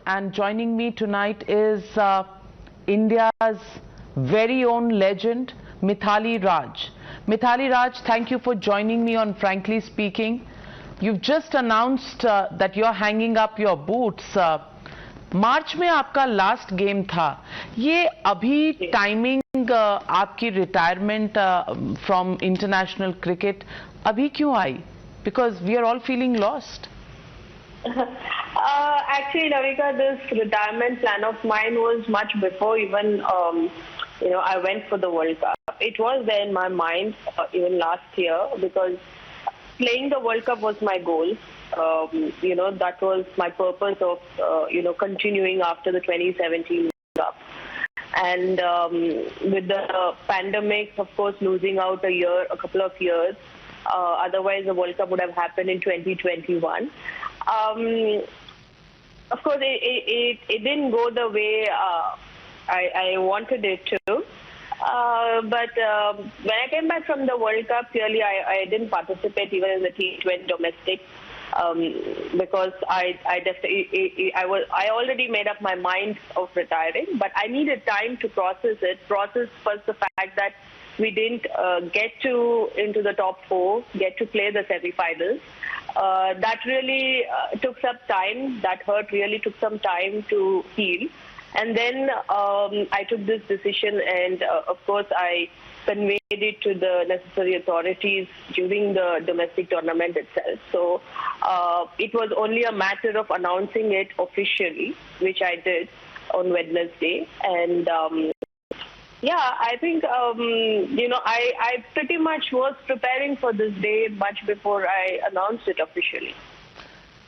and joining me tonight is India's very own legend, Mithali Raj. Mithali Raj, thank you for joining me on Frankly Speaking. You've just announced that you're hanging up your boots. मार्च में आपका last game था. ये अभी timing आपकी retirement from international cricket अभी क्यों आई? Because we are all feeling lost. Actually, Navika, this retirement plan of mine was much before even I went for the World Cup. It was there in my mind even last year, because playing the World Cup was my goal. That was my purpose of continuing after the 2017 World Cup. And with the pandemic, of course, losing out a couple of years. Otherwise, the World Cup would have happened in 2021. Of course, it didn't go the way I wanted it to. But when I came back from the World Cup, clearly I didn't participate even in the T20 domestic, because I already made up my mind of retiring, but I needed time to process it. Process first the fact that we didn't get into the top 4, get to play the semi-finals. That really took some time. That hurt really took some time to heal. And then I took this decision, and of course I conveyed it to the necessary authorities during the domestic tournament itself. So it was only a matter of announcing it officially, which I did on Wednesday. And I think, I pretty much was preparing for this day much before I announced it officially.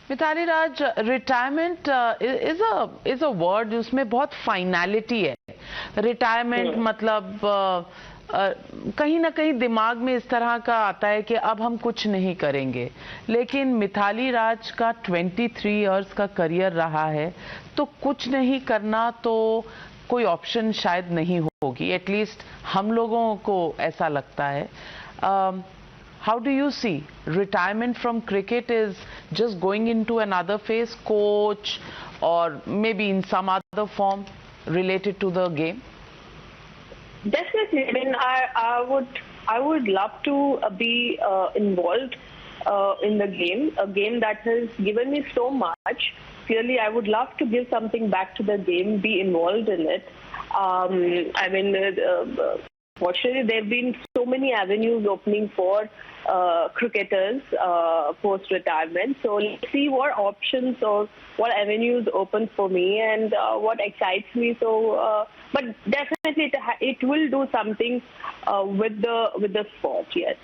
Mitali Raj, retirement is a word उसमें बहुत finality है. Retirement मतलब कहीं ना कहीं दिमाग में इस तरह का आता है कि अब हम कुछ नहीं करेंगे. लेकिन मिताली राज का 23 इयर्स का करियर रहा है, तो कुछ नहीं करना तो कोई ऑप्शन शायद नहीं होगी. एटलीस्ट हम लोगों को ऐसा लगता है. How do you see retirement from cricket is just going into another phase, coach, or maybe in some other form related to the game? Definitely. I mean, I would love to be involved in the game, a game that has given me so much. Clearly, I would love to give something back to the game, be involved in it. Fortunately, there have been so many avenues opening for cricketers post-retirement. So let's see what options or what avenues open for me and what excites me. So, but definitely it will do something with the sport. Yes.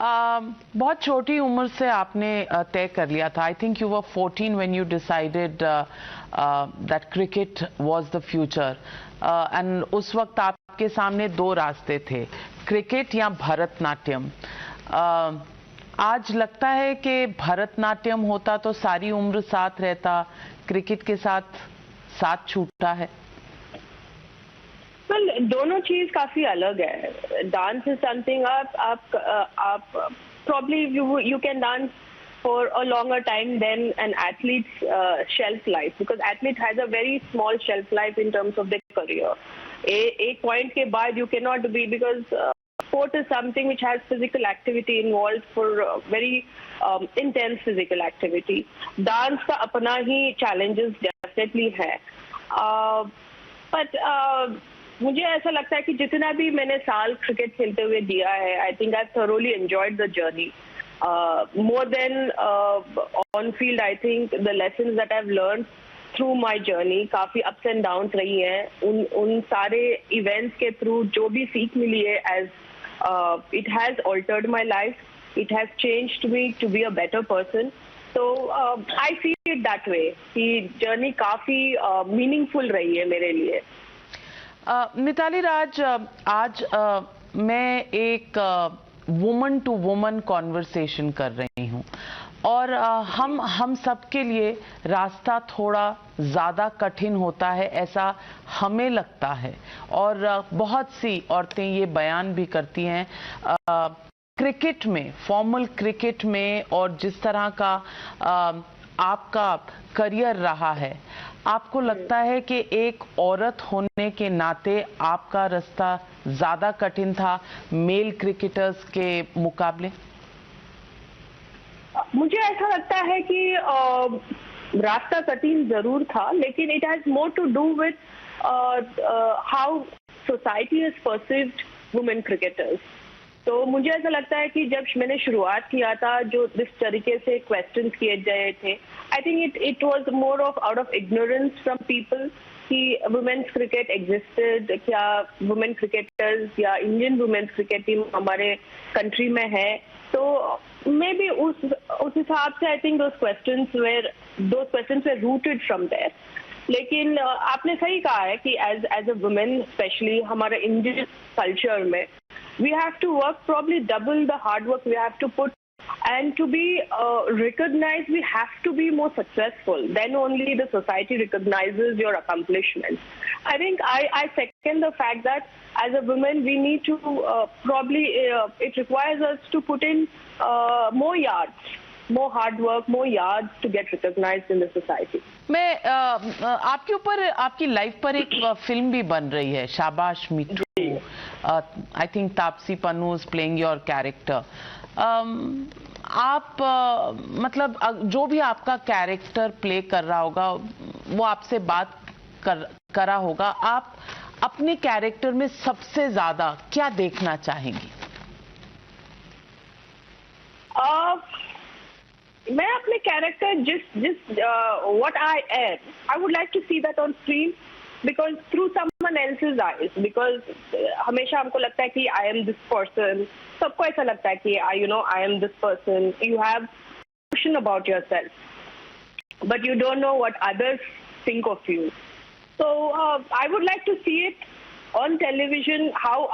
बहुत छोटी उम्र से आपने तय कर लिया था. I think you were 14 when you decided that cricket was the future. And उस वक्त आपके सामने 2 रास्ते थे, क्रिकेट या भरतनाट्यम. आज लगता है कि भरतनाट्यम होता तो सारी उम्र साथ रहता, क्रिकेट के साथ छूटा है. Well, दोनों चीज काफी अलग है. डांस इज समथिंग आप probably you can dance for a longer time than an athlete's shelf life, because athlete has a very small shelf life in terms of their career. एक point के बाद you cannot be, because sport is something which has physical activity involved, for very intense physical activity. Dance का अपना ही challenges definitely है. But मुझे ऐसा लगता है कि जितना भी मैंने साल क्रिकेट खेलते हुए दिया है, आई think I thoroughly enjoyed the journey. More than on field, I think the lessons that I've learned through my journey, काफी ups and downs रही हैं. उन सारे events के through जो भी सीख मिली है, as it has altered my life, it has changed me to be a better person. So I feel it that way. कि journey काफी meaningful रही है मेरे लिए. मिताली राज, आज मैं एक वुमन टू वुमन कॉन्वर्सेशन कर रही हूँ, और हम सब के लिए रास्ता थोड़ा ज़्यादा कठिन होता है, ऐसा हमें लगता है. और बहुत सी औरतें ये बयान भी करती हैं क्रिकेट में, फॉर्मल क्रिकेट में, और जिस तरह का आपका करियर रहा है, आपको लगता है कि एक औरत होने के नाते आपका रास्ता ज्यादा कठिन था मेल क्रिकेटर्स के मुकाबले? मुझे ऐसा लगता है कि रास्ता कठिन जरूर था, लेकिन it has more to do with how society has perceived women cricketers. तो मुझे ऐसा लगता है कि जब मैंने शुरुआत किया था, जो जिस तरीके से क्वेश्चंस किए गए थे, I think it was more of out of ignorance from people कि वुमेन्स क्रिकेट एग्जिस्टेड, क्या वुमेन क्रिकेटर्स या इंडियन वुमेन्स क्रिकेट टीम हमारे कंट्री में है। तो मे बी उस हिसाब से I think those questions were rooted from there. लेकिन आपने सही कहा है कि एज अ वुमेन स्पेशली हमारे इंडियन कल्चर में we have to work probably double the hard work we have to put, and to be recognized we have to be more successful. Then only the society recognizes your accomplishments. I think I second the fact that as a woman we need to probably it requires us to put in more yards, more hard work, more yards to get recognized in the society. मैं आपके ऊपर, आपकी life पर एक film भी बन रही है, शाबाश Mithu. I think Taapsee Pannu is playing your character. आप मतलब जो भी आपका कैरेक्टर प्ले कर रहा होगा वो आपसे बात करा होगा, आप अपने कैरेक्टर में सबसे ज्यादा क्या देखना चाहेंगी? मैं अपने कैरेक्टर जिस what I am, I would like to see that on screen because through someone else's eyes. Because हमेशा हमको लगता है कि I am this person. सबको ऐसा लगता है कि I am this person. You have notion about yourself, but you don't know what others think of you. So I would like to see it on television, how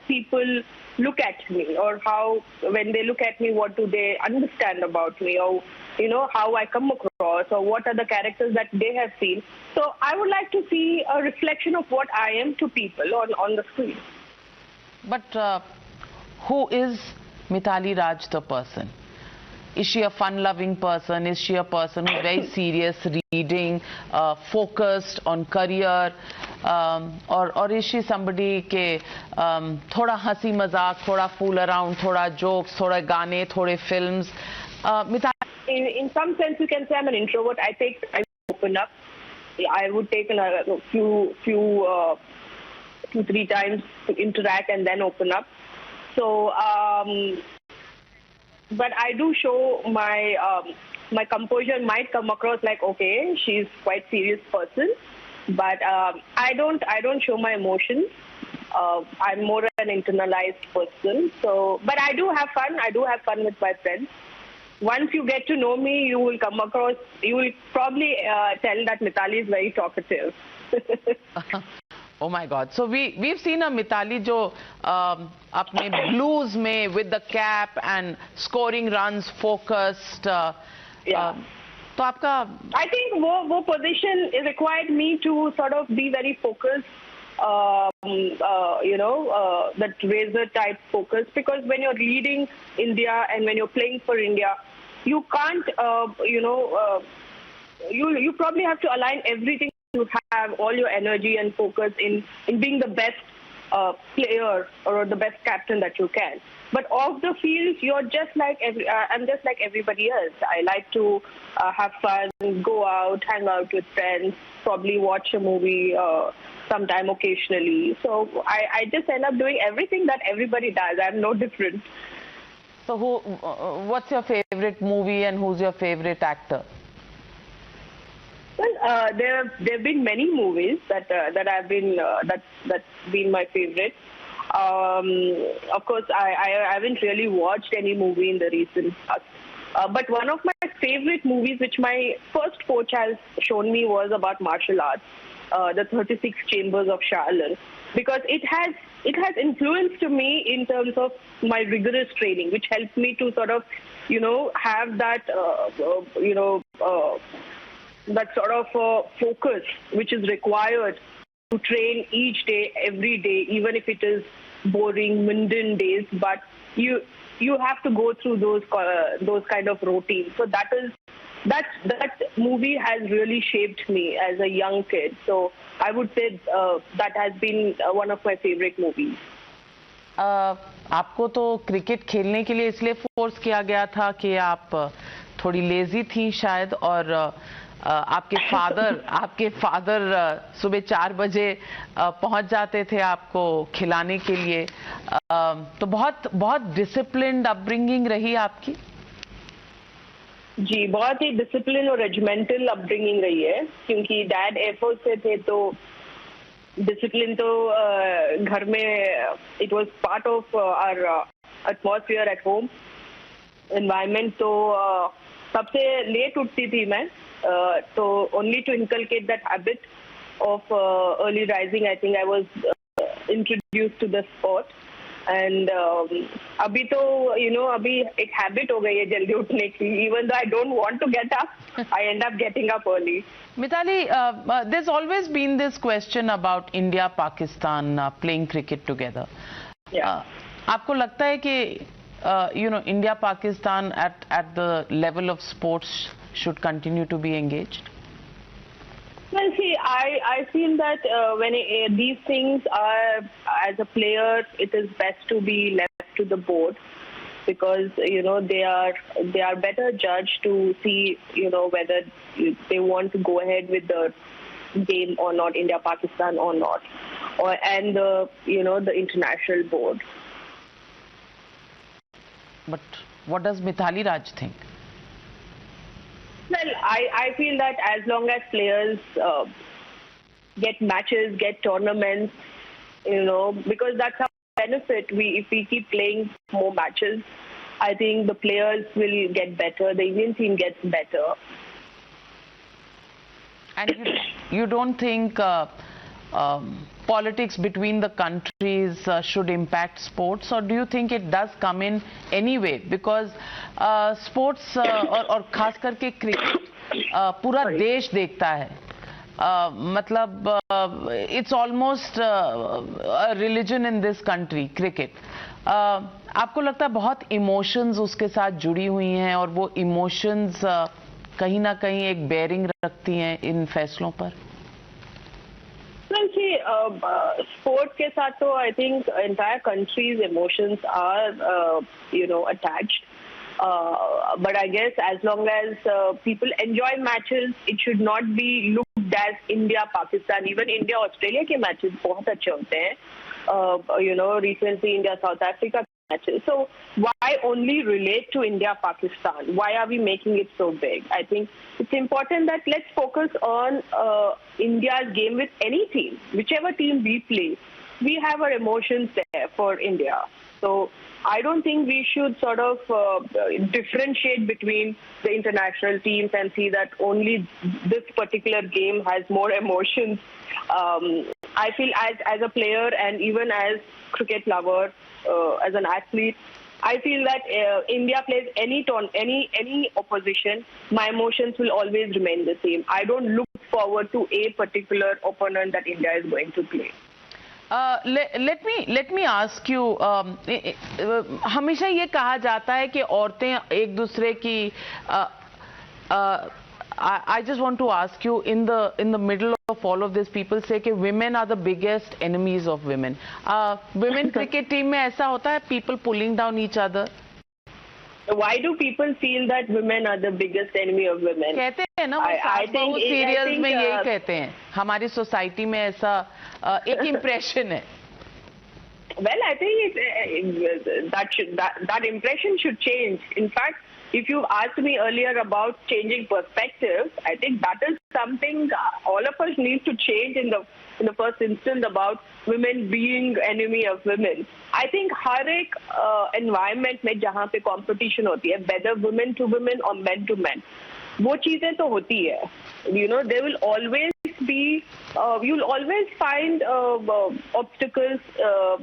people look at me, or how when they look at me, what do they understand about me, or how I come across, or what are the characters that they have seen. So I would like to see a reflection of what I am to people on the screen. But who is Mithali Raj the person? Is she a fun-loving person? Is she a person who's very serious, reading, focused on career? Or is she somebody के थोड़ा हंसी मजाक, थोड़ा fool around, थोड़ा jokes, थोड़े गाने, थोड़े films? In some sense, you can say I'm an introvert. I take time to open up. I would take a few 2-3 times to interact and then open up. So. But I do show my composure might come across like, okay, she's quite serious person, but I don't show my emotions. I'm more an internalized person. So, but I do have fun. I do have fun with my friends. Once you get to know me, you will probably tell that Mitali is very talkative. Oh my God! So we've seen a Mitali जो अपने blues में with the cap and scoring runs, focused. Yeah. तो आपका I think वो position required me to sort of be very focused. That razor type focus, because when you're leading India and when you're playing for India, you can't you probably have to align everything to have all your energy and focus in being the best player or the best captain that you can. But off the field, you're just like I'm just like everybody else. I like to have fun, go out, hang out with friends, probably watch a movie sometime occasionally. So I just end up doing everything that everybody does. I'm no different. So what's your favorite movie and who's your favorite actor? Well, there have been many movies that I've been that's been my favorite. Of course, I haven't really watched any movie in the recent past. But one of my favorite movies, which my first coach has shown me, was about martial arts, the 36 Chambers of Shaolin, because it has influenced me in terms of my rigorous training, which helped me to sort of have that that sort of focus which is required to train each day, every day, even if it is boring, mundane days. But you have to go through those kind of routines. So that movie has really shaped me as a young kid. So I would say that has been one of my favorite movies. आपको तो cricket खेलने के लिए इसलिए force किया गया था कि आप थोड़ी लेजी थी शायद, और आपके फादर सुबह 4 बजे पहुंच जाते थे आपको खिलाने के लिए, तो बहुत डिसिप्लिन्ड अपब्रिंगिंग रही आपकी? जी, बहुत ही डिसिप्लिन और रेजिमेंटल अपब्रिंगिंग रही है, क्योंकि डैड एयरफोर्स से थे, तो डिसिप्लिन तो घर में it was part of our atmosphere at home environment. तो सबसे लेट उठती थी मैं, तो only to inculcate that habit of early rising, I think I was introduced to the sport. And अभी तो अभी एक हैबिट हो गई है जल्दी उठने की। Even though I don't want to get up, I end up getting up early. Mitali, there's always been this question about India Pakistan playing cricket together. Yeah. आपको लगता है कि India Pakistan at the level of sports should continue to be engaged? Well, see, I feel that when these things are, as a player, it is best to be left to the board, because they are better judged to see whether they want to go ahead with the game or not, India Pakistan or not, and the international board. But what does Mithali Raj think? Well, I feel that as long as players get matches, get tournaments, because that's our benefit. If we keep playing more matches, I think the players will get better, the Indian team gets better. And you don't think politics between the countries should impact sports, or do you think it does come in anyway? Because sports और खास करके cricket पूरा देश देखता है, मतलब it's almost a religion in this country, cricket. आपको लगता है बहुत इमोशंस उसके साथ जुड़ी हुई हैं, और वो इमोशंस कहीं ना कहीं एक बेयरिंग रखती हैं इन फैसलों पर? Well, see, sport के साथ तो I think entire country's emotions are attached. But I guess as long as people enjoy matches, it should not be looked as India Pakistan. Even India Australia के matches बहुत अच्छे होते हैं. Recently India South Africa matches. So why only relate to India Pakistan? Why are we making it so big? I think it's important that let's focus on India's game with any team. Whichever team we play, we have our emotions there for India. So I don't think we should sort of differentiate between the international teams and see that only this particular game has more emotions. I feel as a player and even as cricket lover, as an athlete, I feel that India plays any opposition, my emotions will always remain the same. I don't look forward to a particular opponent that India is going to play. Let me ask you, हमेशा ये कहा जाता है कि औरतें एक दूसरे की I just want to ask you, in the middle of all of this, people say कि women are the biggest enemies of women. Women cricket team में ऐसा होता है, people pulling down each other? Why do people feel that women are the biggest enemy of women? कहते हैं ना, वो serials में यही कहते हैं. हमारी सोसाइटी में ऐसा एक इम्प्रेशन है. Well, I think that impression should change. In fact, if you asked me earlier about changing perspective, I think that is something all of us need to change in the first instance, about women being enemy of women. I think हर एक environment में जहाँ पे competition होती है, whether women to women or men to men, वो चीजें तो होती है. There will always be, you'll always find obstacles,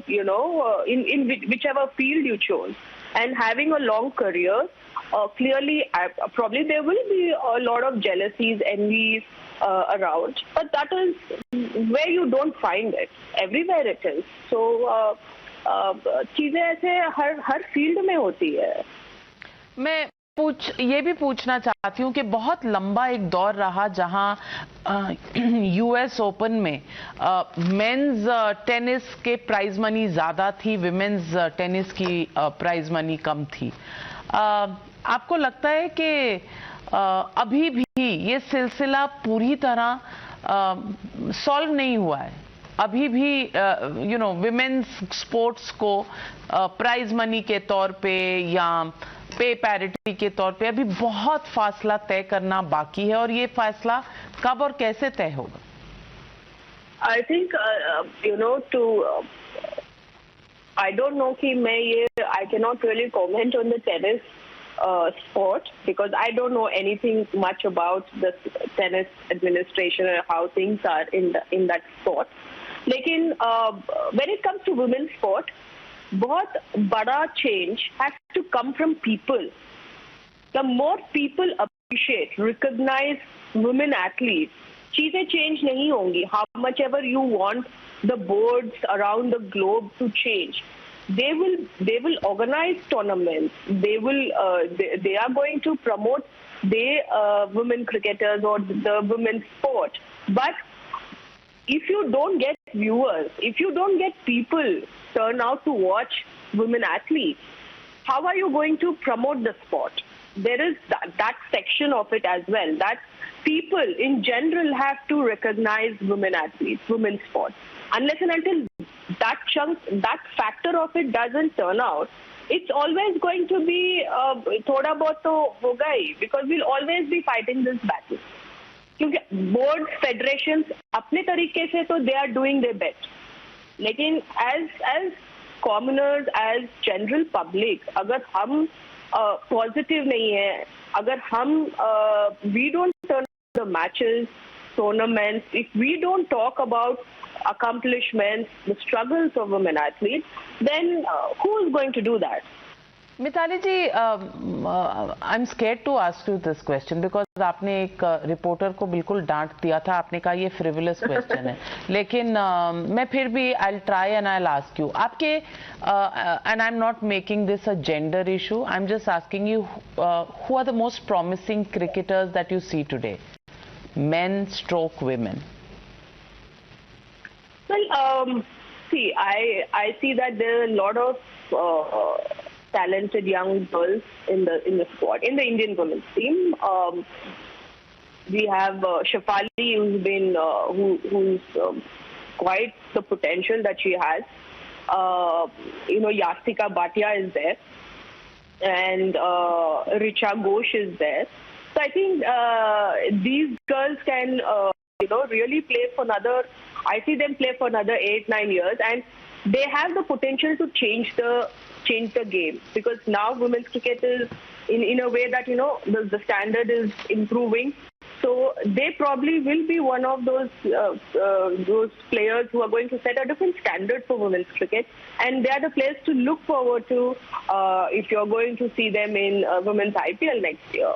in whichever field you chose. And having a long career, clearly, probably there will be a lot of jealousies, envies around. But that is where you don't find it. Everywhere it is. So चीजें ऐसे हर field में होती है। मैं ये भी पूछना चाहती हूँ कि बहुत लंबा एक दौर रहा जहां यूएस ओपन में मेंस टेनिस के प्राइज मनी ज्यादा थी, विमेन्स टेनिस की प्राइज मनी कम थी। आपको लगता है कि अभी भी ये सिलसिला पूरी तरह सॉल्व नहीं हुआ है? अभी भी विमेन्स स्पोर्ट्स को प्राइज मनी के तौर पे या पे पैरिटी के तौर पे अभी बहुत फासला तय करना बाकी है, और ये फैसला कब और कैसे तय होगा? आई थिंक आई डोंट नो कि मैं ये I can not really comment on the tennis sport because I don't know anything much about the tennis administration or how things are in that sport. लेकिन when it comes to women's sport, बहुत बड़ा change has to come from people. The more people appreciate, recognize women athletes, चीजें change नहीं होंगी. How much ever you want the boards around the globe to change, they will organize tournaments. They are going to promote the women cricketers or the women's sport. But if you don't get viewers, if you don't get people turn out to watch women athletes, how are you going to promote the sport? There is that section of it as well, that people in general have to recognize women athletes, women's sport. Unless and until that chunk, that factor of it doesn't turn out, it's always going to be thoda bahut to hoga hi, because we'll always be fighting this battle. क्योंकि boards, federations अपने तरीके से तो they are doing their best. लेकिन as commoners, as general public, अगर हम positive नहीं है, अगर हम we don't turn the matches, tournaments, if we don't talk about accomplishments, the struggles of women athletes, then who is going to do that? Mitali ji, I'm scared to ask you this question because आपने एक reporter को बिल्कुल डांट दिया था, आपने कहा ये frivolous question है, लेकिन मैं फिर भी I'll try and I'll ask you. आपके and I'm not making this a gender issue, I'm just asking you who are the most promising cricketers that you see today, men stroke women? Well, see, I see that there are a lot of talented young girls in the squad, in the Indian women's team. We have Shafali, who's been who's quite the potential that she has. Yastika Bhatia is there, and Richa Ghosh is there. So I think these girls can really play for another. I see them play for another 8-9 years, and they have the potential to change the game, because now women's cricket is in a way that the standard is improving. So they probably will be one of those players who are going to set a different standard for women's cricket, and they are the players to look forward to if you're going to see them in women's IPL next year.